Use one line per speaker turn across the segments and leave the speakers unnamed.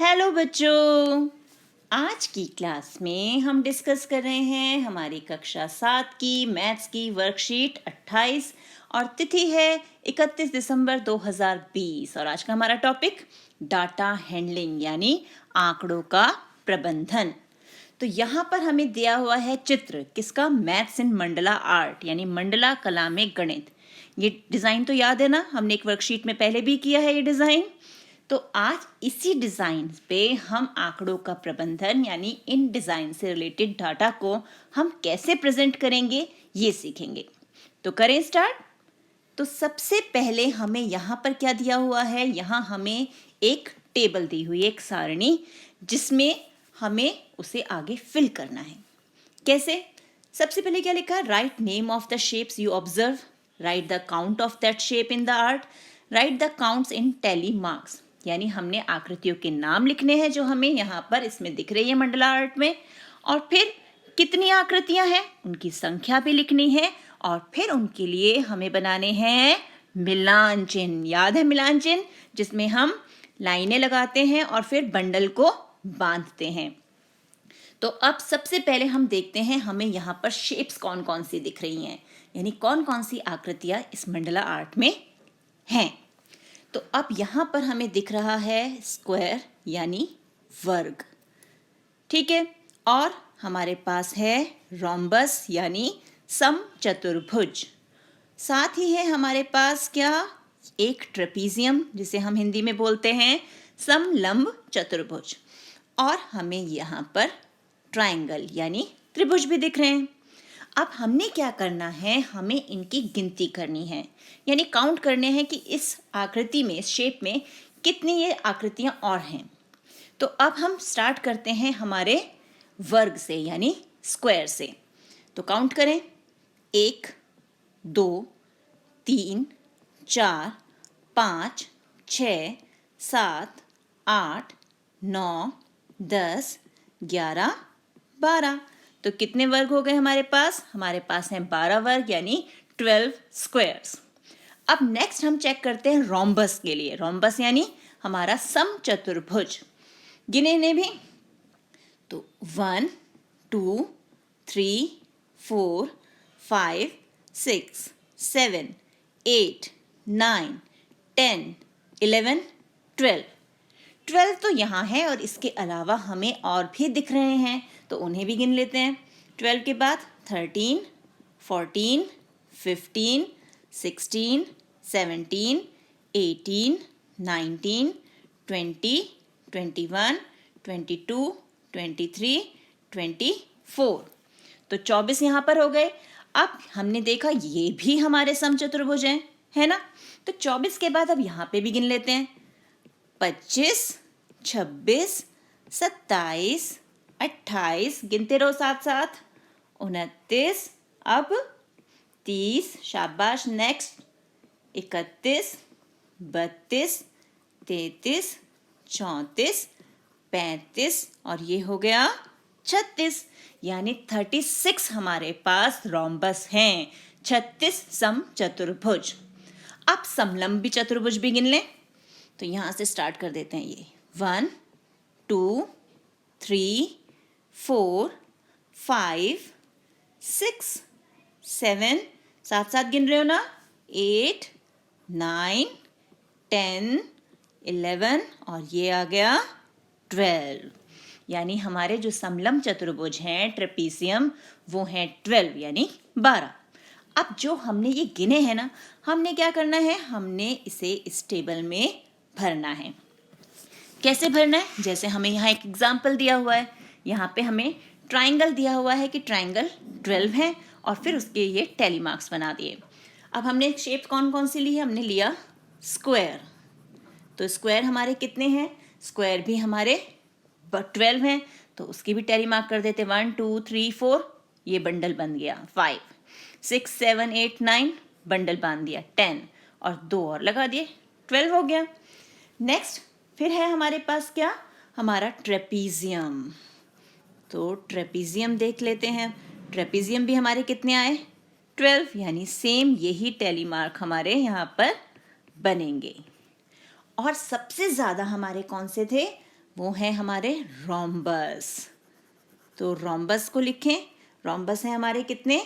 Hello बच्चों, आज की क्लास में हम डिस्कस कर रहे हैं हमारी कक्षा 7 की मैथ्स की वर्कशीट 28 और तिथि है 31 दिसंबर 2020 और आज का हमारा टॉपिक डाटा हैंडलिंग यानी आंकड़ों का प्रबंधन। तो यहाँ पर हमें दिया हुआ है चित्र किसका, मैथ्स इन मंडला आर्ट यानी मंडला कला में गणित। ये डिज़ाइन तो याद है ना, हमने एक वर्कशीट में पहले भी किया है ये डिज़ाइन। तो आज इसी डिज़ाइन पे हम आंकड़ों का प्रबंधन यानी इन डिज़ाइन से रिलेटेड डाटा को हम कैसे प्रेजेंट करेंगे ये सीखेंगे। तो करें स्टार्ट। तो सबसे पहले हमें यहाँ पर क्या दिया हुआ है, यहाँ हमें एक टेबल दी हुई है, एक सारणी, जिसमें हमें उसे आगे फिल करना है। कैसे? सबसे पहले क्या लिखा है, write name of the shapes you observe, right the count of that shape in the art, right the counts in tally marks. यानी हमने आकृतियों के नाम लिखने हैं जो हमें यहाँ पर इसमें दिख रही है मंडला आर्ट में, और फिर कितनी आकृतियां हैं उनकी संख्या भी लिखनी है, और फिर उनके लिए हमें बनाने हैं मिलान चिन्ह। याद है मिलान चिन्ह, जिसमें हम लाइनें लगाते हैं और फिर बंडल को बांधते हैं। तो अब सबसे पहले हम देखते हैं हमें यहाँ पर शेप्स कौन कौन सी दिख रही हैं, यानी कौन कौन सी आकृतियां इस मंडला आर्ट में हैं। तो अब यहाँ पर हमें दिख रहा है स्क्वायर यानी वर्ग, ठीक है, और हमारे पास है रोम्बस यानी समचतुर्भुज। साथ ही है हमारे पास क्या, एक ट्रेपीजियम जिसे हम हिंदी में बोलते हैं समलंब चतुर्भुज, और हमें यहाँ पर ट्रायंगल यानी त्रिभुज भी दिख रहे हैं। अब हमने क्या करना है, हमें इनकी गिनती करनी है, यानी काउंट करने हैं कि इस आकृति में, इस शेप में कितनी ये आकृतियां और हैं। तो अब हम स्टार्ट करते हैं हमारे वर्ग से यानी स्क्वायर से। तो काउंट करें, 1 2 3 4 5 6 7 8 9 10 11 12। तो कितने वर्ग हो गए हमारे पास? हमारे पास हैं 12 वर्ग यानी 12 स्क्वायर्स। अब नेक्स्ट हम चेक करते हैं रोम्बस के लिए। रोम्बस यानी हमारा समचतुर्भुज। गिने ने भी तो 1 2 3 4 5 6 7 8 9 10 11 12। 12 तो यहाँ है और इसके अलावा हमें और भी दिख रहे हैं, तो उन्हें भी गिन लेते हैं। 12 के बाद 13 14 15 16 17 18 19 20 21 22 23 24। तो 24 यहाँ पर हो गए। अब हमने देखा ये भी हमारे समचतुर्भुज हैं, है ना। तो 24 के बाद अब यहाँ पे भी गिन लेते हैं, 25 26 27 28, गिनते रहो साथ साथ, 29, अब 30, शाबाश, नेक्स्ट 31 32 33 34 35 और ये हो गया 36, यानी 36 हमारे पास रोम्बस हैं, 36 समचतुर्भुज। अब समलंबी चतुर्भुज भी गिन लें। तो यहाँ से स्टार्ट कर देते हैं, ये 1 2 3 4 5 6 7, साथ साथ गिन रहे हो ना, 8 9 10 11 और ये आ गया 12। यानी हमारे जो समलंब चतुर्भुज हैं ट्रेपीजियम, वो हैं 12 यानी 12। अब जो हमने ये गिने हैं ना, हमने क्या करना है, हमने इसे इस टेबल में भरना है। कैसे भरना है? जैसे हमें यहाँ एक एग्जाम्पल दिया हुआ है, यहाँ पे हमें ट्राइंगल दिया हुआ है कि ट्राइंगल 12 है और फिर उसके ये टैली मार्क्स बना दिए। अब हमने शेप कौन कौन सी ली है, हमने लिया स्क्वायर। तो स्क्वायर हमारे कितने हैं? स्क्वायर भी हमारे 12 हैं, तो उसकी भी टैली मार्क कर देते, 1 2 3 4, ये बंडल बन गया। 5 6 7 8 9, बंडल बांध दिया। 10 और 2 और लगा दिए, 12 हो गया। नेक्स्ट फिर है हमारे पास क्या, हमारा ट्रेपीजियम। तो ट्रेपीजियम देख लेते हैं, ट्रेपीजियम भी हमारे कितने आए, 12, यानी सेम यही टैली मार्क हमारे यहाँ पर बनेंगे। और सबसे ज़्यादा हमारे कौन से थे, वो है हमारे रोम्बस। तो रोम्बस को लिखें। रोम्बस है हमारे कितने?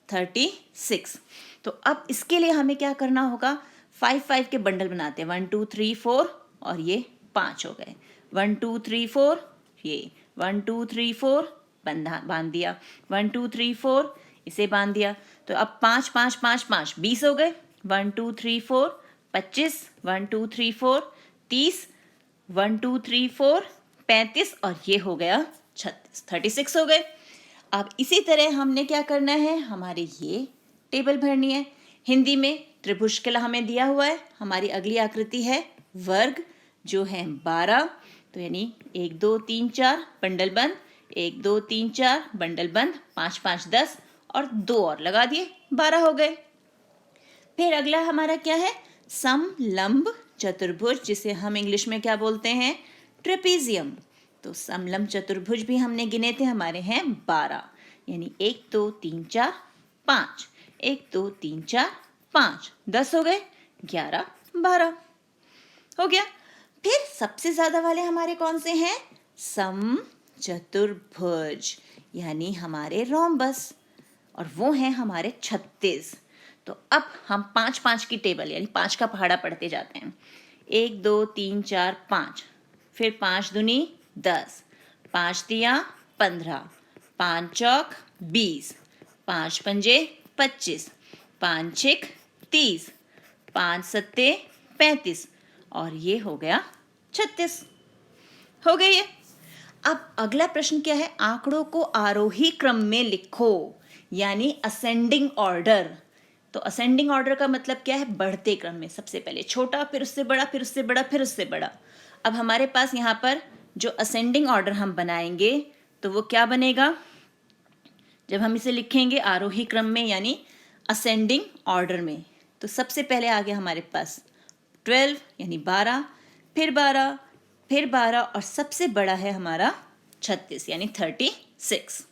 36। तो अब इसके लिए हमें क्या करना होगा? 5 के बंडल बनाते हैं। 1 2 3 4 और ये 5 हो गए। 1 2 3 4 ये 1 2 3 4 बांध दिया। 1 2 3 4 इसे बांध दिया। तो अब 5 5 5 5 20 हो गए। 1 2 3 4 25। 1 2 3 4 30। 1 2 3 4 35 और ये हो गया 36, 36 हो गए। अब इसी तरह हमने क्या करना है? हमारे ये टेबल भरनी है। हिंदी में त्रिभुज के लिए हमें दिया हुआ है। हमारी अगली आकृति है वर्ग, जो है 12। तो यानी 1 2 3 4 बंडल बंद, 1 2 3 4 बंडल बंद, 5 5 10 और 2 और लगा दिए, 12 हो गए। फिर अगला हमारा क्या है? समलंब चतुर्भुज, जिसे हम इंग्लिश में क्या बोलते हैं? ट्रेपीजियम। तो समलंब चतुर्भुज भी हमने गिने थे, हमारे हैं 12। यानी 1 2 3 4 5, 1 2 3 4 5, 10 हो गए, 11 12 हो गया। फिर सबसे ज्यादा वाले हमारे कौन से हैं? समचतुर्भुज, यानी हमारे रोम्बस, और वो हैं हमारे 36। तो अब हम 5 5 की टेबल यानी 5 का पहाड़ा पढ़ते जाते हैं। 1 2 3 4 5, फिर 5 दूनी 10, 5 तिया 15, 5 चौक 20, 5 पंजे 25, 5 छिक 30, 5 सत्ते 35 और ये हो गया 36। हो गई ये। अब अगला प्रश्न क्या है? आंकड़ों को आरोही क्रम में लिखो, यानी असेंडिंग ऑर्डर। तो असेंडिंग ऑर्डर का मतलब क्या है? बढ़ते क्रम में, सबसे पहले छोटा, फिर उससे बड़ा, फिर उससे बड़ा, फिर उससे बड़ा। अब हमारे पास यहाँ पर जो असेंडिंग ऑर्डर हम बनाएंगे तो वो क्या बनेगा? जब हम इसे लिखेंगे आरोही क्रम में यानी असेंडिंग ऑर्डर में, तो सबसे पहले आ गया हमारे पास 12 यानी 12, फिर 12, फिर 12 और सबसे बड़ा है हमारा 36 यानी 36।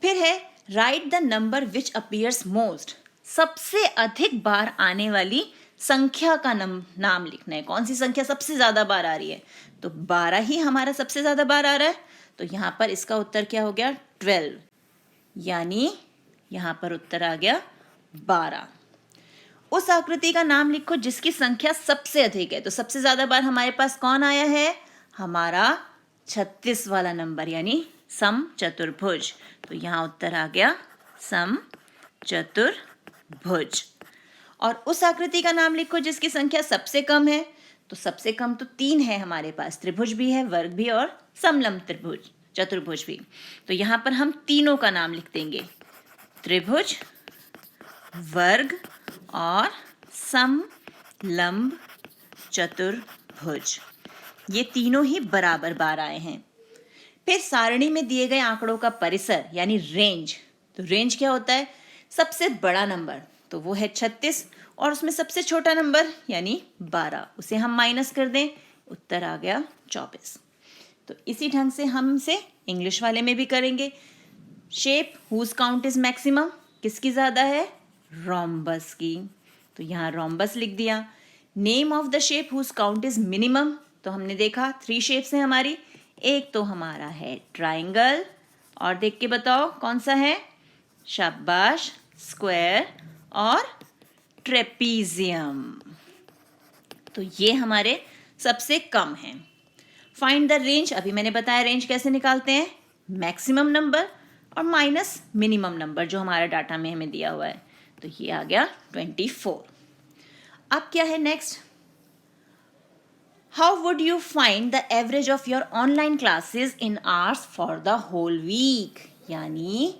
फिर है right the number which appears most, सबसे अधिक बार आने वाली संख्या का नाम लिखना है। कौन सी संख्या सबसे ज्यादा बार आ रही है? तो 12 ही हमारा सबसे ज्यादा बार आ रहा है। तो यहाँ पर इसका उत्तर क्या हो गया? 12, यानी यहाँ पर उत्तर आ गया 12। उस आकृति का नाम लिखो जिसकी संख्या सबसे अधिक है। तो सबसे ज्यादा बार हमारे पास कौन आया है? हमारा 36 वाला नंबर, यानी समचतुर्भुज। तो यहाँ उत्तर आ गया समचतुर्भुज। और उस आकृति का नाम लिखो जिसकी संख्या सबसे कम है। तो सबसे कम तो 3 है हमारे पास, त्रिभुज भी है, वर्ग भी और समलंब त्रिभुज चतुर्भुज भी। तो यहाँ पर हम तीनों का नाम लिख देंगे, त्रिभुज, वर्ग और समलंब चतुर्भुज। ये तीनों ही बराबर बार आए हैं। फिर सारणी में दिए गए आंकड़ों का परिसर यानी रेंज। तो रेंज क्या होता है? सबसे बड़ा नंबर, तो वो है 36, और उसमें सबसे छोटा नंबर यानी 12, उसे हम माइनस कर दें, उत्तर आ गया 24। तो इसी ढंग से हम इसे इंग्लिश वाले में भी करेंगे। Shape whose count is maximum, किसकी ज्यादा है? रोम्बस की। तो यहाँ रोम्बस लिख दिया। Name of the shape whose count is minimum, तो हमने देखा 3 शेप्स हैं हमारी। एक तो हमारा है ट्राइंगल, और देख के बताओ कौन सा है? शाबाश, स्क्वायर और ट्रेपीजियम। तो ये हमारे सबसे कम हैं। फाइंड द रेंज, अभी मैंने बताया रेंज कैसे निकालते हैं, मैक्सिमम नंबर और माइनस मिनिमम नंबर जो हमारा डाटा में हमें दिया हुआ है। तो ये आ गया 24। अब क्या है next? How would you find the average of your online classes in hours for the whole week, यानी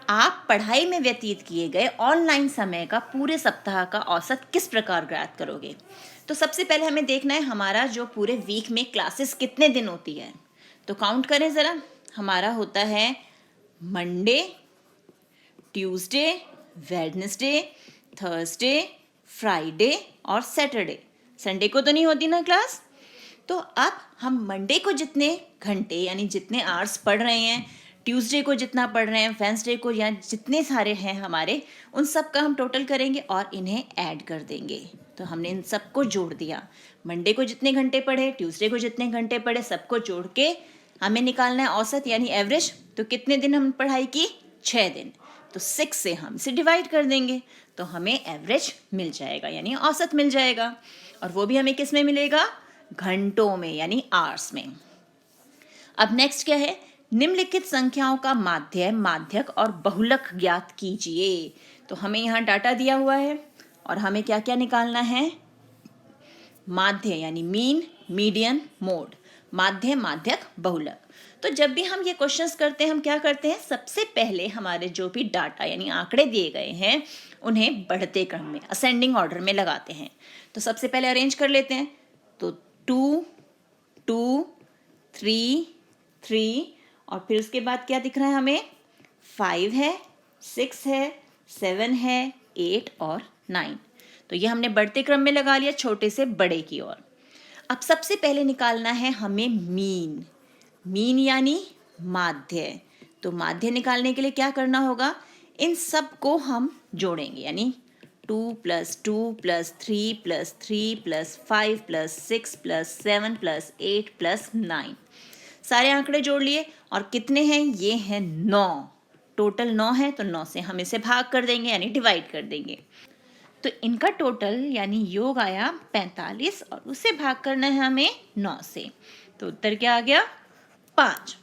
आप पढ़ाई में व्यतीत किए गए ऑनलाइन समय का पूरे सप्ताह का औसत किस प्रकार ज्ञात करोगे? तो सबसे पहले हमें देखना है हमारा जो पूरे वीक में क्लासेस कितने दिन होती है। तो काउंट करें ज़रा। हमारा होता है Monday, Tuesday, Wednesday, Thursday, Friday और सैटरडे। संडे को तो नहीं होती ना क्लास। तो अब हम मंडे को जितने घंटे यानी जितने आवर्स पढ़ रहे हैं, ट्यूसडे को जितना पढ़ रहे हैं, वेडनेसडे को, या जितने सारे हैं हमारे, उन सब का हम टोटल करेंगे और इन्हें ऐड कर देंगे। तो हमने इन सबको जोड़ दिया, मंडे को जितने घंटे पढ़े, ट्यूसडे को जितने घंटे पढ़े, सबको जोड़ के हमें निकालना है औसत यानी एवरेज। तो कितने दिन हमने पढ़ाई की? 6 दिन। तो 6 से हम इसे डिवाइड कर देंगे तो हमें एवरेज मिल जाएगा यानी औसत मिल जाएगा। और वो भी हमें किस में मिलेगा? घंटों में यानी आवर्स में। अब नेक्स्ट क्या है? निम्नलिखित संख्याओं का माध्य, माध्यक और बहुलक ज्ञात कीजिए। तो हमें यहाँ डाटा दिया हुआ है और हमें क्या क्या निकालना है? माध्य यानी मीन, मीडियन, मोड, माध्य, माध्यक, बहुलक। तो जब भी हम ये क्वेश्चंस करते हैं, हम क्या करते हैं? सबसे पहले हमारे जो भी डाटा यानी आंकड़े दिए गए हैं उन्हें बढ़ते क्रम में, असेंडिंग ऑर्डर में लगाते हैं। तो सबसे पहले अरेंज कर लेते हैं। तो 2, 2, 3, 3 और फिर उसके बाद क्या दिख रहा है हमें? 5 है, 6 है, 7 है, 8 और 9। तो ये हमने बढ़ते क्रम में लगा लिया, छोटे से बड़े की ओर। अब सबसे पहले निकालना है हमें मीन। मीन यानी माध्य। तो माध्य निकालने के लिए क्या करना होगा? इन सब को हम जोड़ेंगे यानी 2 + 2 + 3 + 3 + 5 + 6 + 7 + 8 + 9। सारे आंकड़े जोड़ लिए और कितने हैं? ये हैं 9। टोटल 9 है तो 9 से हम इसे भाग कर देंगे यानी डिवाइड कर देंगे। तो इनका टोटल यानी योग आया 45 और उसे भाग करना है हमें 9 से। तो उत्तर क्या आ गया? 5।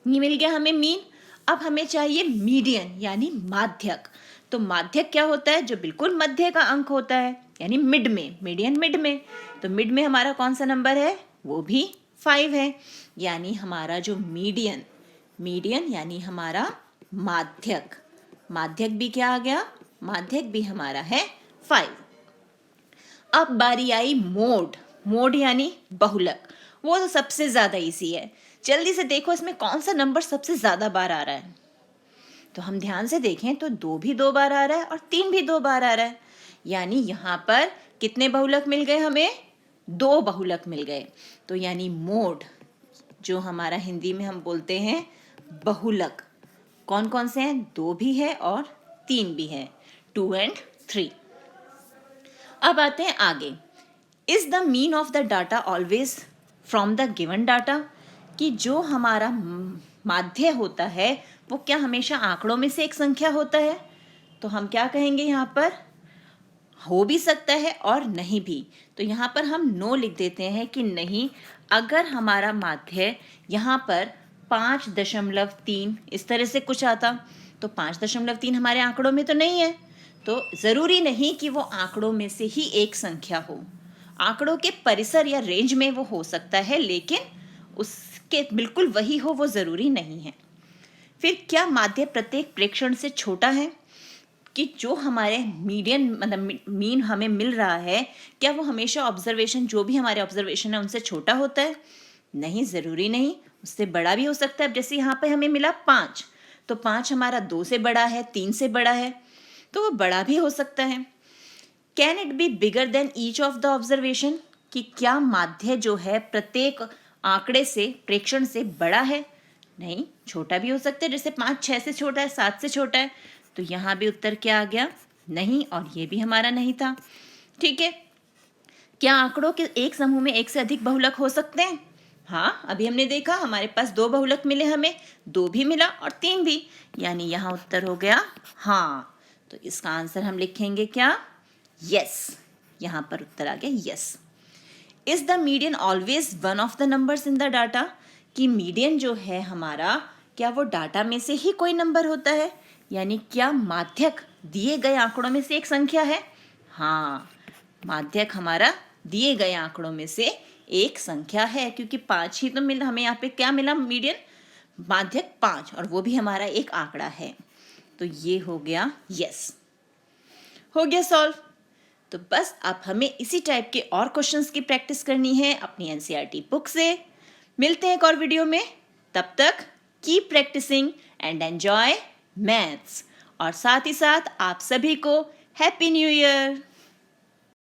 ये मिल गया हमें मीन। अब हमें चाहिए मीडियन यानी माध्यक। तो माध्यक क्या होता है? जो बिल्कुल मध्य का अंक होता है यानी मिड में, मीडियन मिड में। तो मिड में हमारा कौन सा नंबर है? वो भी 5 है। यानी हमारा जो मीडियन, मीडियन यानी हमारा माध्यक, माध्यक भी क्या आ गया? माध्यक भी हमारा है 5। अब बारी आई मोड। मोड यानी बहुलक। वो तो सबसे ज्यादा इजी है। जल्दी से देखो इसमें कौन सा नंबर सबसे ज्यादा बार आ रहा है। तो हम ध्यान से देखें तो 2 भी 2 बार आ रहा है और 3 भी 2 बार आ रहा है। यानी यहाँ पर कितने बहुलक मिल गए हमें? 2 बहुलक मिल गए। तो यानी मोड, जो हमारा हिंदी में हम बोलते हैं बहुलक, कौन कौन से हैं? 2 भी है और 3 भी है, 2 and 3। अब आते हैं आगे। Is the mean of the data always from the given data? कि जो हमारा माध्य होता है वो क्या हमेशा आंकड़ों में से एक संख्या होता है? तो हम क्या कहेंगे यहाँ पर? हो भी सकता है और नहीं भी। तो यहाँ पर हम नो लिख देते हैं कि नहीं, अगर हमारा माध्य यहाँ पर 5.3 इस तरह से कुछ आता तो 5.3 हमारे आंकड़ों में तो नहीं है। तो ज़रूरी नहीं कि वो आंकड़ों में से ही एक संख्या हो। आंकड़ों के परिसर या रेंज में वो हो सकता है, लेकिन उसके बिल्कुल वही हो वो ज़रूरी नहीं है। फिर क्या माध्य प्रत्येक प्रेक्षण से छोटा है? कि जो हमारे मीडियन मतलब मीन हमें मिल रहा है, क्या वो हमेशा ऑब्जर्वेशन, जो भी हमारे ऑब्जर्वेशन है उनसे छोटा होता है? नहीं, ज़रूरी नहीं, उससे बड़ा भी हो सकता है। अब जैसे यहाँ पे हमें मिला 5, तो 5 हमारा 2 से बड़ा है, 3 से बड़ा है, तो वो बड़ा भी हो सकता है। Can it be bigger than each of the observation? कि क्या माध्य जो है प्रत्येक आंकड़े से, प्रेक्षण से बड़ा है? नहीं, छोटा भी हो सकता है। जैसे 5 6 से छोटा है, 7 से छोटा है। तो यहाँ भी उत्तर क्या आ गया? नहीं, और ये भी हमारा नहीं था। ठीक है। क्या आंकड़ों के एक समूह में एक से अधिक बहुलक हो सकते हैं? हाँ, अभी हमने देखा हमारे पास 2 बहुलक मिले, हमें 2 भी मिला और 3 भी, यानी यहाँ उत्तर हो गया हाँ। तो इसका आंसर हम लिखेंगे क्या? यस। यहाँ पर उत्तर आ गया yes. Is the median always one of the numbers in the data? कि मीडियन जो है हमारा, क्या वो डाटा में से ही कोई नंबर होता है? यानी क्या माध्यक दिए गए आंकड़ों में से एक संख्या है? हाँ, माध्यक हमारा दिए गए आंकड़ों में से एक संख्या है, क्योंकि 5 ही तो मिला हमें। यहाँ पे क्या मिला? मीडियन, माध्यक 5, और वो भी हमारा एक आंकड़ा है। तो ये हो गया यस। हो गया सॉल्व। तो बस अब हमें इसी टाइप के और क्वेश्चंस की प्रैक्टिस करनी है अपनी एनसीईआरटी बुक से। मिलते हैं एक और वीडियो में, तब तक keep practicing and enjoy maths. और साथ ही साथ आप सभी को हैप्पी न्यू ईयर।